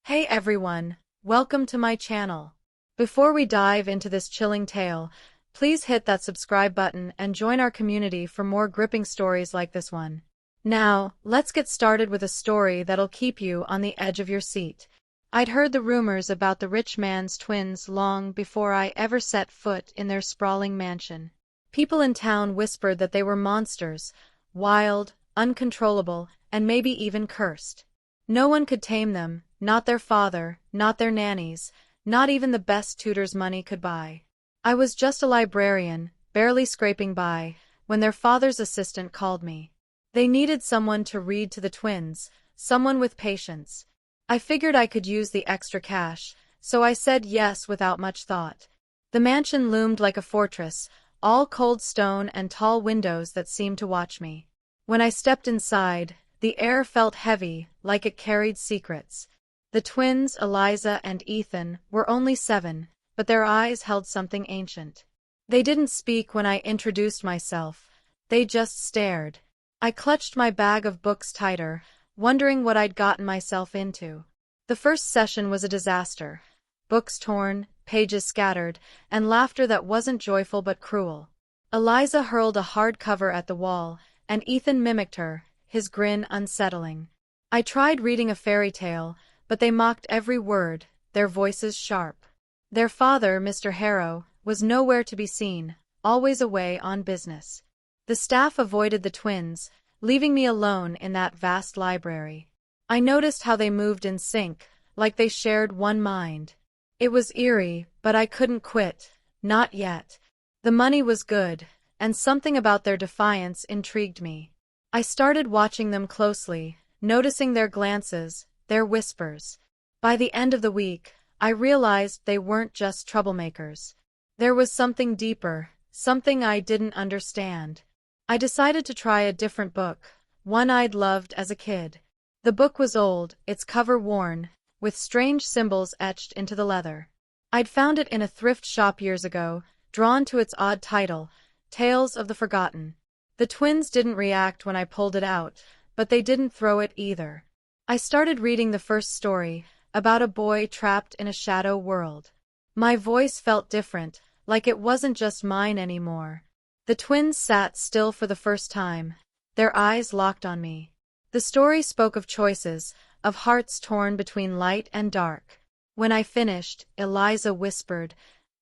Hey everyone, welcome to my channel. Before we dive into this chilling tale, please hit that subscribe button and join our community for more gripping stories like this one. Now, let's get started with a story that'll keep you on the edge of your seat. I'd heard the rumors about the rich man's twins long before I ever set foot in their sprawling mansion. People in town whispered that they were monsters, wild, uncontrollable, and maybe even cursed. No one could tame them, not their father, not their nannies, not even the best tutors money could buy. I was just a librarian, barely scraping by, when their father's assistant called me. They needed someone to read to the twins, someone with patience. I figured I could use the extra cash, so I said yes without much thought. The mansion loomed like a fortress, all cold stone and tall windows that seemed to watch me. When I stepped inside, the air felt heavy, like it carried secrets. The twins, Eliza and Ethan, were only 7, but their eyes held something ancient. They didn't speak when I introduced myself. They just stared. I clutched my bag of books tighter, wondering what I'd gotten myself into. The first session was a disaster. Books torn, pages scattered, and laughter that wasn't joyful but cruel. Eliza hurled a hardcover at the wall, and Ethan mimicked her, his grin unsettling. I tried reading a fairy tale, but they mocked every word, their voices sharp. Their father, Mr. Harrow, was nowhere to be seen, always away on business. The staff avoided the twins, leaving me alone in that vast library. I noticed how they moved in sync, like they shared one mind. It was eerie, but I couldn't quit, not yet. The money was good, and something about their defiance intrigued me. I started watching them closely, noticing their glances, their whispers. By the end of the week, I realized they weren't just troublemakers. There was something deeper, something I didn't understand. I decided to try a different book, one I'd loved as a kid. The book was old, its cover worn, with strange symbols etched into the leather. I'd found it in a thrift shop years ago, drawn to its odd title, Tales of the Forgotten. The twins didn't react when I pulled it out, but they didn't throw it either. I started reading the first story, about a boy trapped in a shadow world. My voice felt different, like it wasn't just mine anymore. The twins sat still for the first time, their eyes locked on me. The story spoke of choices, of hearts torn between light and dark. When I finished, Eliza whispered,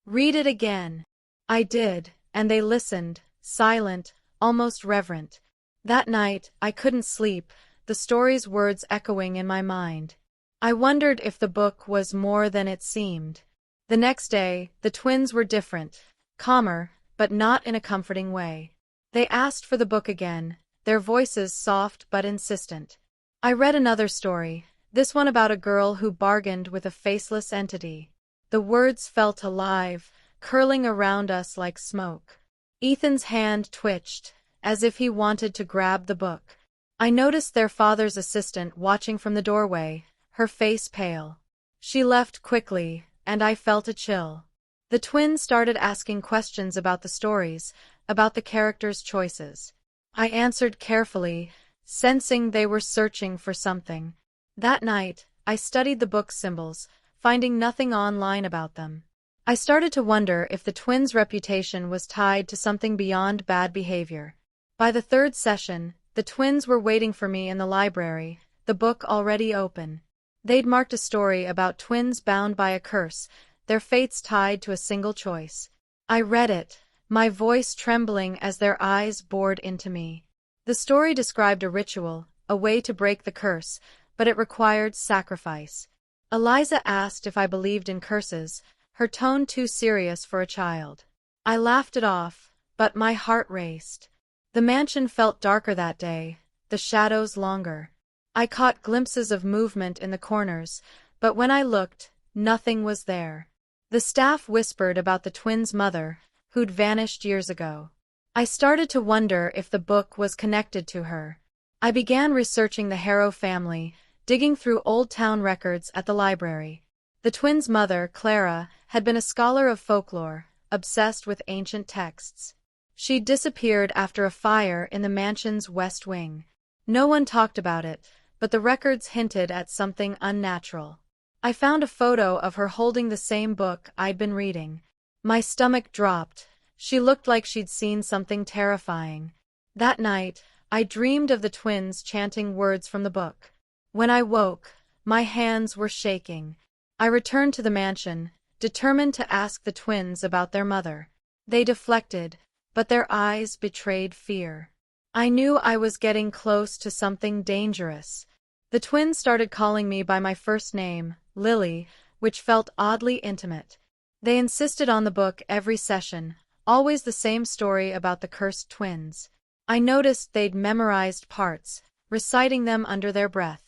"Read it again." I did, and they listened, silent, almost reverent. That night, I couldn't sleep, the story's words echoing in my mind. I wondered if the book was more than it seemed. The next day, the twins were different, calmer, but not in a comforting way. They asked for the book again, their voices soft but insistent. I read another story, this one about a girl who bargained with a faceless entity. The words felt alive, curling around us like smoke. Ethan's hand twitched, as if he wanted to grab the book. I noticed their father's assistant watching from the doorway, her face pale. She left quickly, and I felt a chill. The twins started asking questions about the stories, about the characters' choices. I answered carefully, sensing they were searching for something. That night, I studied the book's symbols, finding nothing online about them. I started to wonder if the twins' reputation was tied to something beyond bad behavior. By the third session, the twins were waiting for me in the library, the book already open. They'd marked a story about twins bound by a curse, their fates tied to a single choice. I read it, my voice trembling as their eyes bored into me. The story described a ritual, a way to break the curse, but it required sacrifice. Eliza asked if I believed in curses, her tone too serious for a child. I laughed it off, but my heart raced. The mansion felt darker that day, the shadows longer. I caught glimpses of movement in the corners, but when I looked, nothing was there. The staff whispered about the twins' mother, who'd vanished years ago. I started to wonder if the book was connected to her. I began researching the Harrow family, digging through old town records at the library. The twins' mother, Clara, had been a scholar of folklore, obsessed with ancient texts. She'd disappeared after a fire in the mansion's west wing. No one talked about it, but the records hinted at something unnatural. I found a photo of her holding the same book I'd been reading. My stomach dropped. She looked like she'd seen something terrifying. That night, I dreamed of the twins chanting words from the book. When I woke, my hands were shaking. I returned to the mansion, determined to ask the twins about their mother. They deflected, but their eyes betrayed fear. I knew I was getting close to something dangerous. The twins started calling me by my first name, Lily, which felt oddly intimate. They insisted on the book every session, always the same story about the cursed twins. I noticed they'd memorized parts, reciting them under their breath.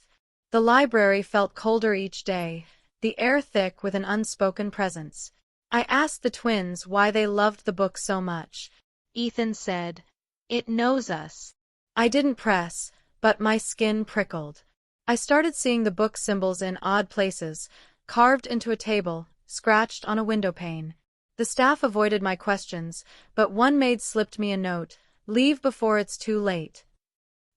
The library felt colder each day, the air thick with an unspoken presence. I asked the twins why they loved the book so much. Ethan said, "It knows us." I didn't press, but my skin prickled. I started seeing the book symbols in odd places, carved into a table, scratched on a windowpane. The staff avoided my questions, but one maid slipped me a note, "Leave before it's too late."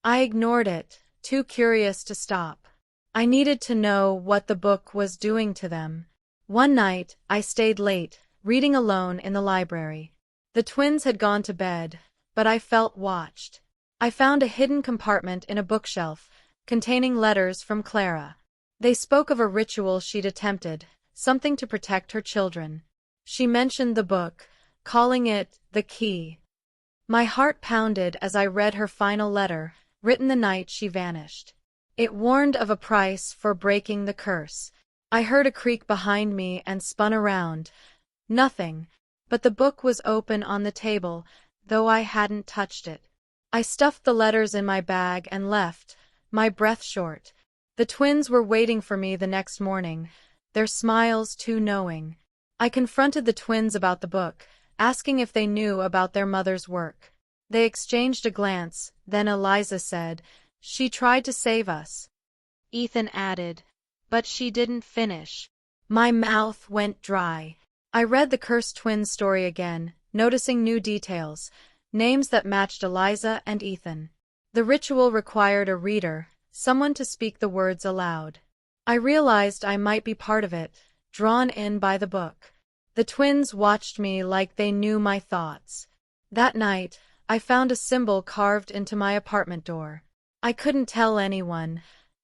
I ignored it, too curious to stop. I needed to know what the book was doing to them. One night, I stayed late, reading alone in the library. The twins had gone to bed, but I felt watched. I found a hidden compartment in a bookshelf, containing letters from Clara. They spoke of a ritual she'd attempted, something to protect her children. She mentioned the book, calling it the key. My heart pounded as I read her final letter, written the night she vanished. It warned of a price for breaking the curse. I heard a creak behind me and spun around. Nothing, but the book was open on the table, though I hadn't touched it. I stuffed the letters in my bag and left, my breath short. The twins were waiting for me the next morning, their smiles too knowing. I confronted the twins about the book, asking if they knew about their mother's work. They exchanged a glance, then Eliza said, "She tried to save us." Ethan added, "But she didn't finish." My mouth went dry. I read the cursed twins story again, noticing new details, names that matched Eliza and Ethan. The ritual required a reader, someone to speak the words aloud. I realized I might be part of it, drawn in by the book. The twins watched me like they knew my thoughts. That night, I found a symbol carved into my apartment door. I couldn't tell anyone.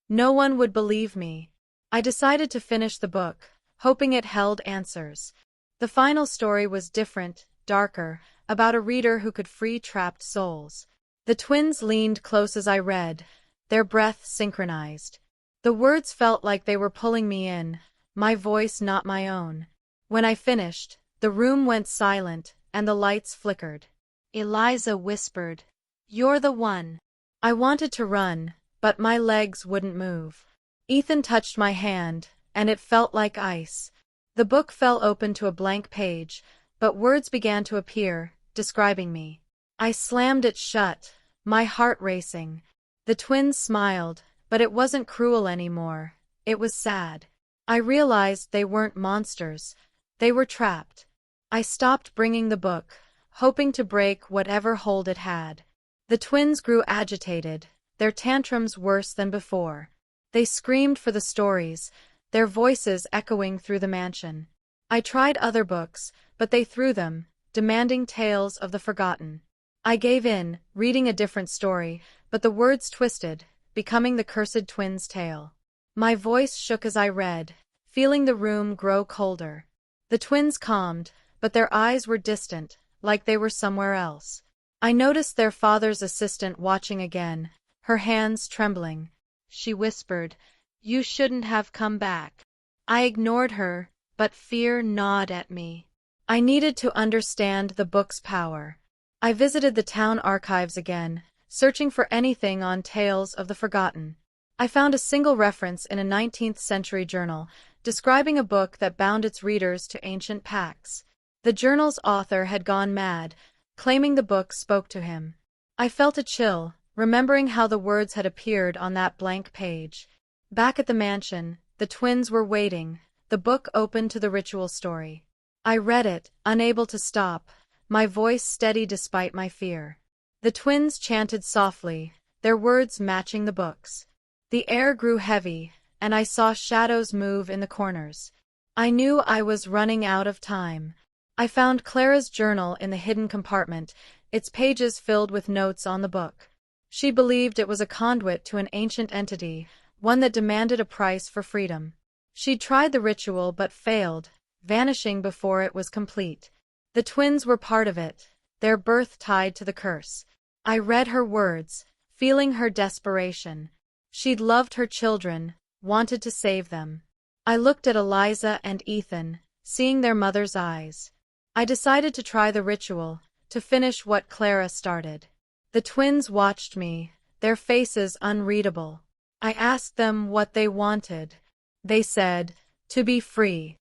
No one would believe me. I decided to finish the book, hoping it held answers. The final story was different, darker, about a reader who could free trapped souls. The twins leaned close as I read, their breath synchronized. The words felt like they were pulling me in, my voice not my own. When I finished, the room went silent, and the lights flickered. Eliza whispered, "You're the one." I wanted to run, but my legs wouldn't move. Ethan touched my hand, and it felt like ice. The book fell open to a blank page, but words began to appear, describing me. I slammed it shut, my heart racing. The twins smiled, but it wasn't cruel anymore. It was sad. I realized they weren't monsters. They were trapped. I stopped bringing the book, hoping to break whatever hold it had. The twins grew agitated, their tantrums worse than before. They screamed for the stories, their voices echoing through the mansion. I tried other books, but they threw them, demanding tales of the forgotten. I gave in, reading a different story, but the words twisted, becoming the cursed twins' tale. My voice shook as I read, feeling the room grow colder. The twins calmed, but their eyes were distant, like they were somewhere else. I noticed their father's assistant watching again, her hands trembling. She whispered, "You shouldn't have come back." I ignored her, but fear gnawed at me. I needed to understand the book's power. I visited the town archives again, searching for anything on tales of the forgotten. I found a single reference in a 19th-century journal, describing a book that bound its readers to ancient pacts. The journal's author had gone mad, claiming the book spoke to him. I felt a chill, remembering how the words had appeared on that blank page. Back at the mansion, the twins were waiting, the book open to the ritual story. I read it, unable to stop, my voice steady despite my fear. The twins chanted softly, their words matching the book's. The air grew heavy, and I saw shadows move in the corners. I knew I was running out of time. I found Clara's journal in the hidden compartment, its pages filled with notes on the book. She believed it was a conduit to an ancient entity, one that demanded a price for freedom. She'd tried the ritual but failed, vanishing before it was complete. The twins were part of it, their birth tied to the curse. I read her words, feeling her desperation. She'd loved her children, wanted to save them. I looked at Eliza and Ethan, seeing their mother's eyes. I decided to try the ritual, to finish what Clara started. The twins watched me, their faces unreadable. I asked them what they wanted. They said, to be free.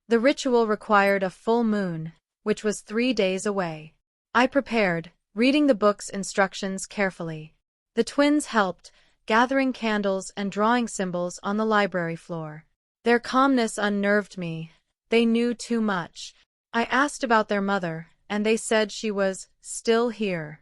The ritual required a full moon, which was 3 days away. I prepared, reading the book's instructions carefully. The twins helped, gathering candles and drawing symbols on the library floor. Their calmness unnerved me. They knew too much. I asked about their mother, and they said she was still here.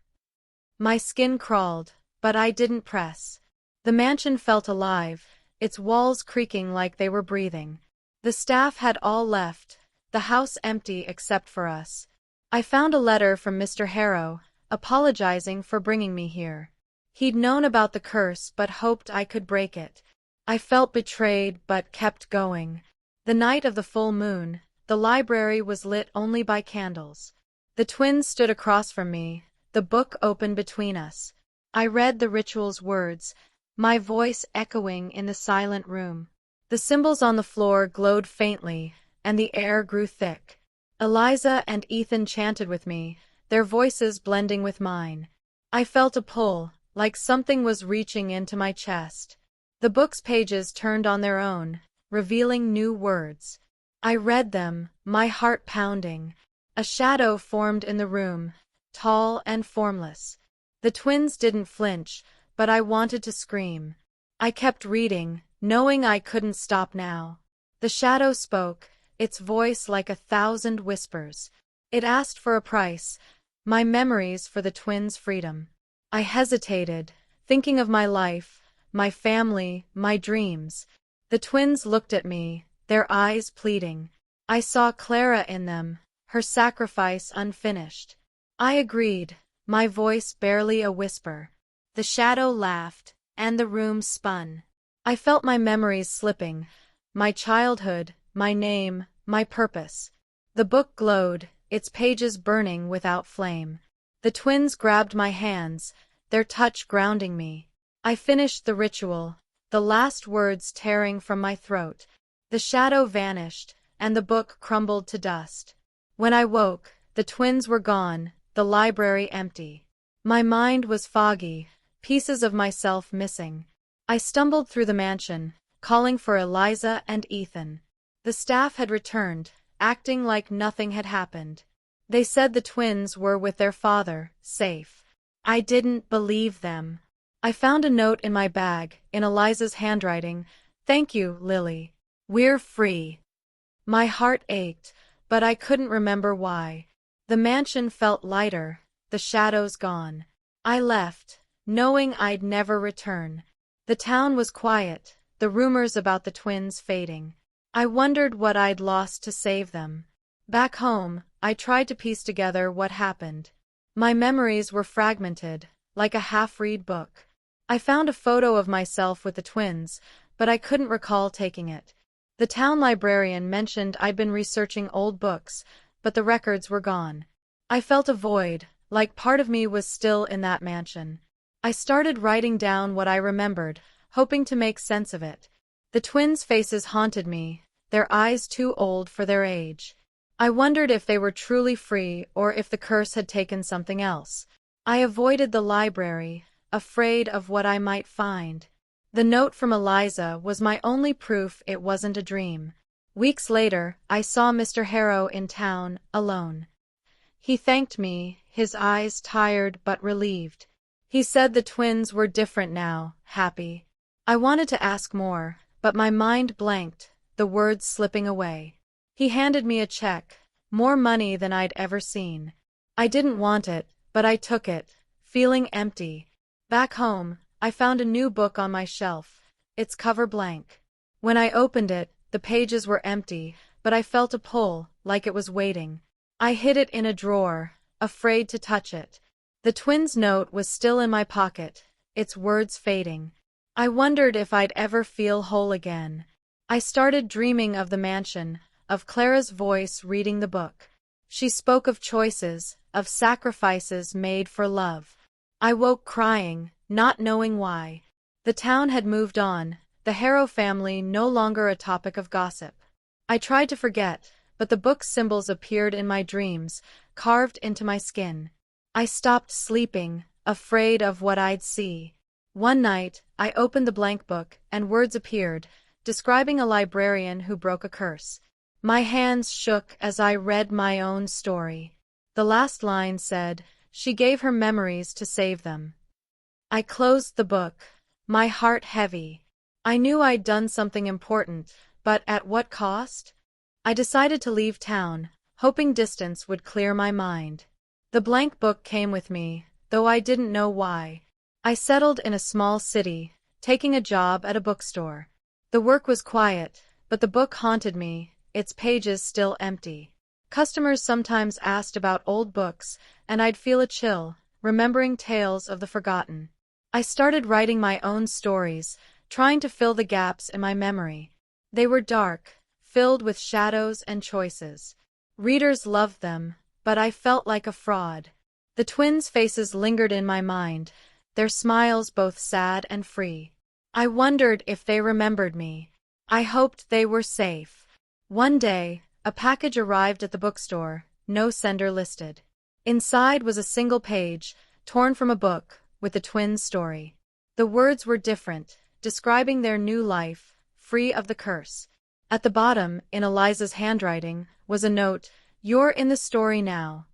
My skin crawled, but I didn't press. The mansion felt alive, its walls creaking like they were breathing. The staff had all left, the house empty except for us. I found a letter from Mr. Harrow, apologizing for bringing me here. He'd known about the curse but hoped I could break it. I felt betrayed but kept going. The night of the full moon, the library was lit only by candles. The twins stood across from me, the book open between us. I read the ritual's words, my voice echoing in the silent room. The symbols on the floor glowed faintly, and the air grew thick. Eliza and Ethan chanted with me, their voices blending with mine. I felt a pull, like something was reaching into my chest. The book's pages turned on their own, revealing new words. I read them, my heart pounding. A shadow formed in the room, tall and formless. The twins didn't flinch, but I wanted to scream. I kept reading, knowing I couldn't stop now. The shadow spoke, its voice like 1,000 whispers. It asked for a price, my memories for the twins' freedom. I hesitated, thinking of my life, my family, my dreams. The twins looked at me, their eyes pleading. I saw Clara in them, her sacrifice unfinished. I agreed, my voice barely a whisper. The shadow laughed, and the room spun. I felt my memories slipping, my childhood, my name, my purpose. The book glowed, its pages burning without flame. The twins grabbed my hands, their touch grounding me. I finished the ritual, the last words tearing from my throat. The shadow vanished, and the book crumbled to dust. When I woke, the twins were gone, the library empty. My mind was foggy, pieces of myself missing. I stumbled through the mansion, calling for Eliza and Ethan. The staff had returned, acting like nothing had happened. They said the twins were with their father, safe. I didn't believe them. I found a note in my bag, in Eliza's handwriting. Thank you, Lily. We're free. My heart ached, but I couldn't remember why. The mansion felt lighter, the shadows gone. I left, knowing I'd never return. The town was quiet, the rumors about the twins fading. I wondered what I'd lost to save them. Back home, I tried to piece together what happened. My memories were fragmented, like a half-read book. I found a photo of myself with the twins, but I couldn't recall taking it. The town librarian mentioned I'd been researching old books, but the records were gone. I felt a void, like part of me was still in that mansion. I started writing down what I remembered, hoping to make sense of it. The twins' faces haunted me, their eyes too old for their age. I wondered if they were truly free or if the curse had taken something else. I avoided the library, afraid of what I might find. The note from Eliza was my only proof it wasn't a dream. Weeks later, I saw Mr. Harrow in town, alone. He thanked me, his eyes tired but relieved. He said the twins were different now, happy. I wanted to ask more, but my mind blanked, the words slipping away. He handed me a check, more money than I'd ever seen. I didn't want it, but I took it, feeling empty. Back home, I found a new book on my shelf, its cover blank. When I opened it, the pages were empty, but I felt a pull, like it was waiting. I hid it in a drawer, afraid to touch it. The twins' note was still in my pocket, its words fading. I wondered if I'd ever feel whole again. I started dreaming of the mansion, of Clara's voice reading the book. She spoke of choices, of sacrifices made for love. I woke crying, not knowing why. The town had moved on, the Harrow family no longer a topic of gossip. I tried to forget, but the book's symbols appeared in my dreams, carved into my skin. I stopped sleeping, afraid of what I'd see. One night, I opened the blank book, and words appeared, describing a librarian who broke a curse. My hands shook as I read my own story. The last line said, "She gave her memories to save them." I closed the book, my heart heavy. I knew I'd done something important, but at what cost? I decided to leave town, hoping distance would clear my mind. The blank book came with me, though I didn't know why. I settled in a small city, taking a job at a bookstore. The work was quiet, but the book haunted me, its pages still empty. Customers sometimes asked about old books, and I'd feel a chill, remembering tales of the forgotten. I started writing my own stories, trying to fill the gaps in my memory. They were dark, filled with shadows and choices. Readers loved them, but I felt like a fraud. The twins' faces lingered in my mind, their smiles both sad and free. I wondered if they remembered me. I hoped they were safe. One day, a package arrived at the bookstore, no sender listed. Inside was a single page, torn from a book, with the twins' story. The words were different, describing their new life, free of the curse. At the bottom, in Eliza's handwriting, was a note, "You're in the story now."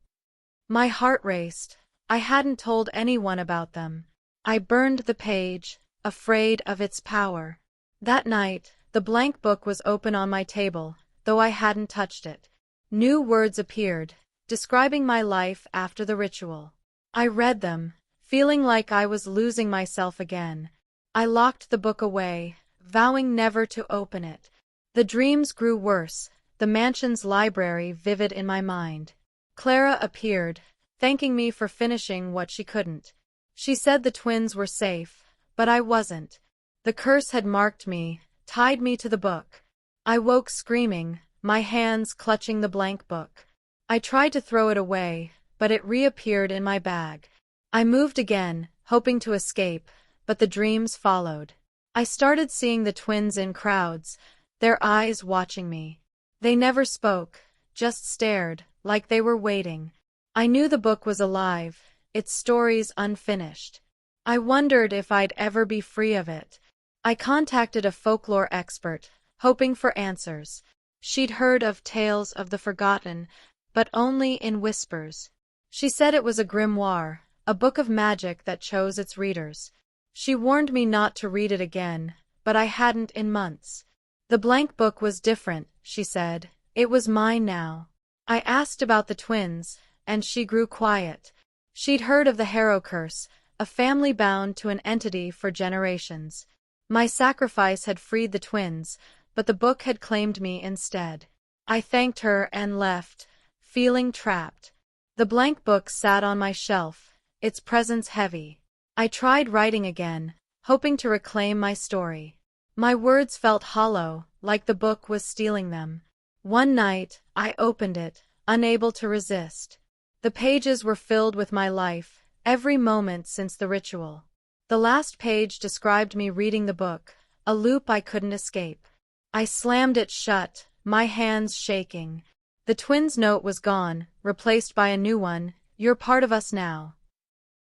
My heart raced. I hadn't told anyone about them. I burned the page, afraid of its power. That night, the blank book was open on my table, though I hadn't touched it. New words appeared, describing my life after the ritual. I read them, feeling like I was losing myself again. I locked the book away, vowing never to open it. The dreams grew worse, the mansion's library vivid in my mind. Clara appeared, thanking me for finishing what she couldn't. She said the twins were safe, but I wasn't. The curse had marked me, tied me to the book. I woke screaming, my hands clutching the blank book. I tried to throw it away, but it reappeared in my bag. I moved again, hoping to escape, but the dreams followed. I started seeing the twins in crowds, their eyes watching me. They never spoke, just stared, like they were waiting. I knew the book was alive, its stories unfinished. I wondered if I'd ever be free of it. I contacted a folklore expert, hoping for answers. She'd heard of tales of the forgotten, but only in whispers. She said it was a grimoire, a book of magic that chose its readers. She warned me not to read it again, but I hadn't in months. The blank book was different, she said. It was mine now. I asked about the twins, and she grew quiet. She'd heard of the Harrow curse, a family bound to an entity for generations. My sacrifice had freed the twins, but the book had claimed me instead. I thanked her and left, feeling trapped. The blank book sat on my shelf, its presence heavy. I tried writing again, hoping to reclaim my story. My words felt hollow, like the book was stealing them. One night, I opened it, unable to resist. The pages were filled with my life, every moment since the ritual. The last page described me reading the book, a loop I couldn't escape. I slammed it shut, my hands shaking. The twins' note was gone, replaced by a new one, "You're part of us now."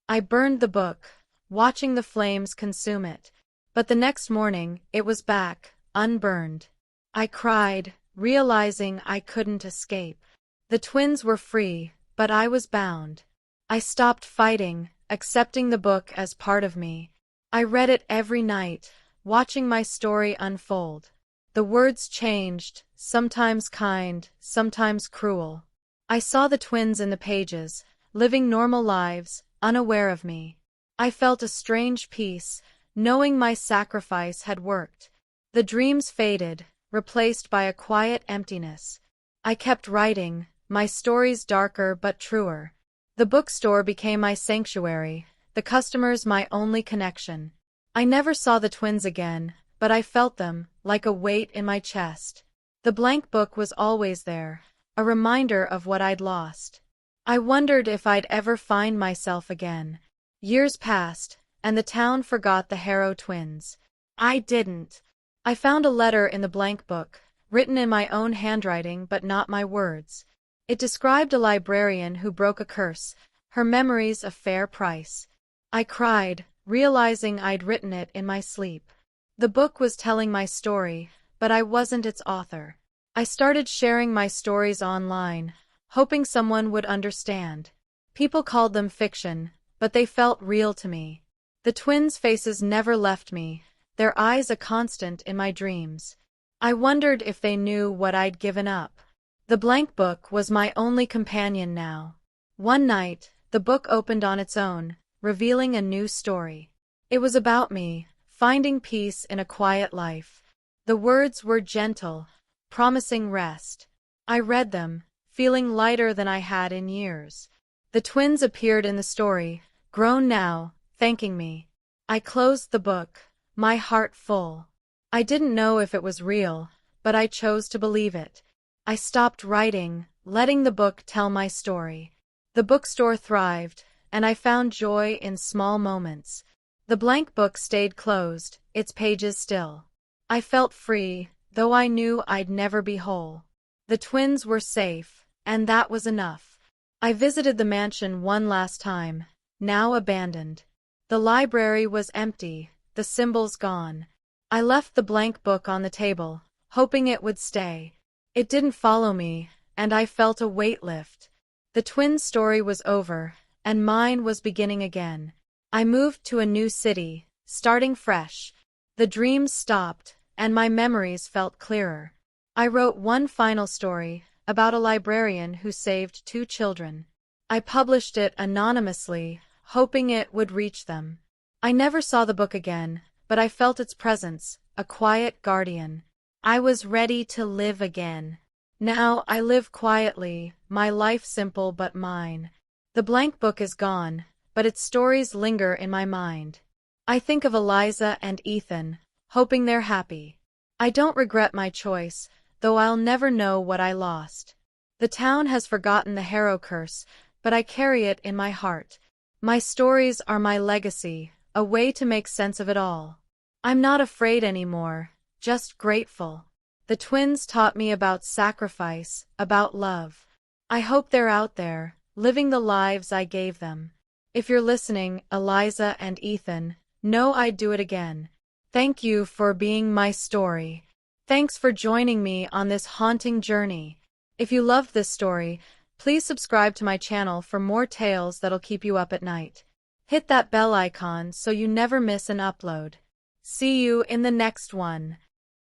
I burned the book, watching the flames consume it. But the next morning, it was back, unburned. I cried, realizing I couldn't escape. The twins were free, but I was bound. I stopped fighting, accepting the book as part of me. I read it every night, watching my story unfold. The words changed, sometimes kind, sometimes cruel. I saw the twins in the pages, living normal lives, unaware of me. I felt a strange peace, knowing my sacrifice had worked. The dreams faded, replaced by a quiet emptiness. I kept writing, my stories darker but truer. The bookstore became my sanctuary, the customers my only connection. I never saw the twins again, but I felt them, like a weight in my chest. The blank book was always there, a reminder of what I'd lost. I wondered if I'd ever find myself again. Years passed, and the town forgot the Harrow twins. I didn't. I found a letter in the blank book, written in my own handwriting but not my words. It described a librarian who broke a curse, her memories a fair price. I cried, realizing I'd written it in my sleep. The book was telling my story, but I wasn't its author. I started sharing my stories online, hoping someone would understand. People called them fiction, but they felt real to me. The twins' faces never left me, their eyes a constant in my dreams. I wondered if they knew what I'd given up. The blank book was my only companion now. One night, the book opened on its own, revealing a new story. It was about me, finding peace in a quiet life. The words were gentle, promising rest. I read them, feeling lighter than I had in years. The twins appeared in the story, grown now, thanking me. I closed the book, my heart full. I didn't know if it was real, but I chose to believe it. I stopped writing, letting the book tell my story. The bookstore thrived, and I found joy in small moments. The blank book stayed closed, its pages still. I felt free, though I knew I'd never be whole. The twins were safe, and that was enough. I visited the mansion one last time, now abandoned. The library was empty, the symbols gone. I left the blank book on the table, hoping it would stay. It didn't follow me, and I felt a weight lift. The twins' story was over, and mine was beginning again. I moved to a new city, starting fresh. The dreams stopped, and my memories felt clearer. I wrote one final story, about a librarian who saved 2 children. I published it anonymously, hoping it would reach them. I never saw the book again, but I felt its presence, a quiet guardian. I was ready to live again. Now I live quietly, my life simple but mine. The blank book is gone, but its stories linger in my mind. I think of Eliza and Ethan, hoping they're happy. I don't regret my choice, though I'll never know what I lost. The town has forgotten the Harrow curse, but I carry it in my heart. My stories are my legacy, a way to make sense of it all. I'm not afraid anymore, just grateful. The twins taught me about sacrifice, about love. I hope they're out there, living the lives I gave them. If you're listening, Eliza and Ethan, know I'd do it again. Thank you for being my story. Thanks for joining me on this haunting journey. If you loved this story, please subscribe to my channel for more tales that'll keep you up at night. Hit that bell icon so you never miss an upload. See you in the next one.